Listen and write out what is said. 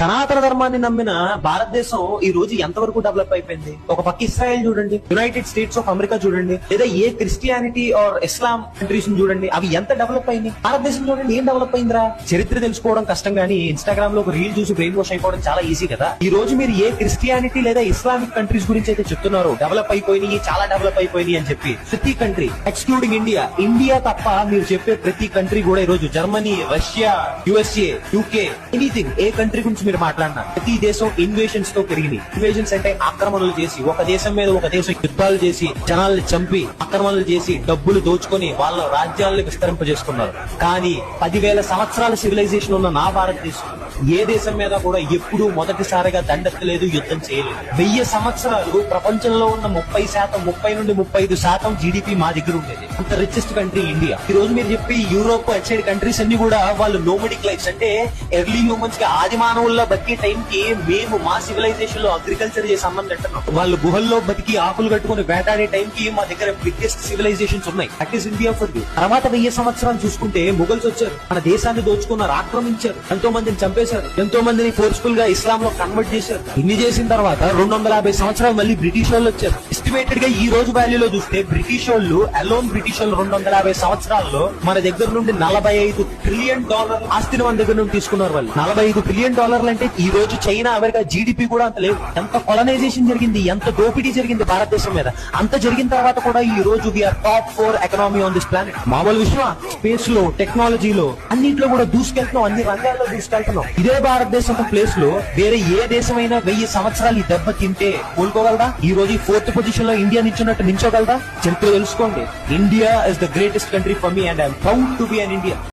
సనాతన ధర్మాన్ని నమ్మిన భారతదేశం ఈ రోజు ఎంతవరకు డెవలప్ అయిపోయింది? ఒక పక్క ఇస్రాయల్ చూడండి, యునైటెడ్ స్టేట్స్ ఆఫ్ అమెరికా చూడండి, లేదా ఏ క్రిస్టియానిటీ ఆర్ ఇస్లాం కంట్రీస్ చూడండి, అవి ఎంత డెవలప్ అయింది. భారతదేశం చూడండి ఏం డెవలప్ అయిందిరా. చరిత్ర తెలుసుకోవడం కష్టం గానీ ఇన్స్టాగ్రామ్ లో ఒక రీల్ చూసి బ్రెయిన్ వాష్ అయిపోవడం చాలా ఈజీ కదా. ఈ రోజు మీరు ఏ క్రిస్టియానిటీ లేదా ఇస్లామిక్ కంట్రీస్ గురించి అయితే చెప్తున్నారో డెవలప్ అయిపోయినాయి, చాలా డెవలప్ అయిపోయినాయి అని చెప్పి, ప్రతి కంట్రీ ఎక్స్క్లూడింగ్ ఇండియా తప్ప మీరు చెప్పే ప్రతి కంట్రీ కూడా ఈ రోజు Germany, Russia, USA, UK, anything ఏ కంట్రీ గురించి మీరు మాట్లాడినా ప్రతి దేశం ఇన్వేషన్స్ తో పెరిగినాయి. ఇన్వేషన్స్ అంటే ఆక్రమణలు చేసి, ఒక దేశం మీద ఒక దేశం యుద్ధాలు చేసి, జనాల్ని చంపి, ఆక్రమణలు చేసి, డబ్బులు దోచుకొని వాళ్ళ రాజ్యాలను విస్తరింపజేసుకున్నారు. కానీ 10,000 సంవత్సరాల సివిలైజేషన్ ఉన్న నా భారతదేశం ఏ దేశం మీద కూడా ఎప్పుడూ మొదటిసారిగా దండెత్తలేదు, యుద్ధం చేయలేదు. 1000 సంవత్సరాలు ప్రపంచంలో ఉన్న 30 నుండి 35% జీడిపి మా దగ్గర ఉండేది. అంత రిచెస్ట్ కంట్రీ ఇండియా. ఈ రోజు మీరు చెప్పి యూరోప్ అట్ సైడ్ కంట్రీస్ అన్ని కూడా వాళ్ళు నోమడిక్ లైఫ్స్, అంటే ఎర్లీ హ్యూమన్స్ కి, ఆది మానవుల్లో బతికే టైం కి మేము మా సివిలైజేషన్ లో అగ్రికల్చర్ చేసి అన్నం తింటున్నాం. వాళ్ళు గుహల్లో బతికి ఆకులు కట్టుకుని వేటాడే టైం కి మా దగ్గర బిగ్గెస్ట్ సివిలైజేషన్స్ ఉన్నాయి. That is India for you. తర్వాత 1000 సంవత్సరాలు చూసుకుంటే ముగల్స్ వచ్చారు, మన దేశాన్ని దోచుకున్నారు, ఆక్రమించారు, ఎంతో మందిని చంపేశారు, ఎంతో మందిని ఫోర్స్ఫుల్ గా ఇస్లాం లో కన్వర్ట్ చేశారు. ఇన్ని చేసిన తర్వాత 250 సంవత్సరాలు మళ్ళీ బ్రిటిష్ వాళ్ళు వచ్చారు. ఎస్టిమేటెడ్ గా ఈ రోజు వాల్యూలో చూస్తే బ్రిటిష్ వాళ్ళు 250 సంవత్సరాల్లో మన దగ్గర నుండి $45 ట్రిలియన్ ఆస్తిని మన దగ్గర నుండి తీసుకున్నారు. వాళ్ళు $45 ట్రిలియన్ అంటే ఈ రోజు చైనా, అమెరికా జీడిపి కూడా అంత లేవు. ఎంత కొలనైజేషన్ జరిగింది, ఎంత దోపిడీ జరిగింది భారతదేశం మీద. అంత జరిగిన తర్వాత కూడా ఈ రోజు we are top 4 economy on this planet. మామూలు విషయం, స్పేస్ లో, టెక్నాలజీలో, అన్నింటిలో కూడా దూసుకెళ్తున్నాం, అన్ని రంగాల్లో దూసుకెళ్తున్నాం. ఇదే భారతదేశం ప్లేస్ లో వేరే ఏ దేశమైనా 1000 సంవత్సరాలు ఈ దెబ్బ తింటే కోలుకోగలదా? ఈ రోజు 4th పొజిషన్ లో ఇండియా నిల్చున్నట్టు నిల్చోగలదా? చరిత్ర తెలుసుకోండి. India is the greatest country for me and I'm proud to be an Indian.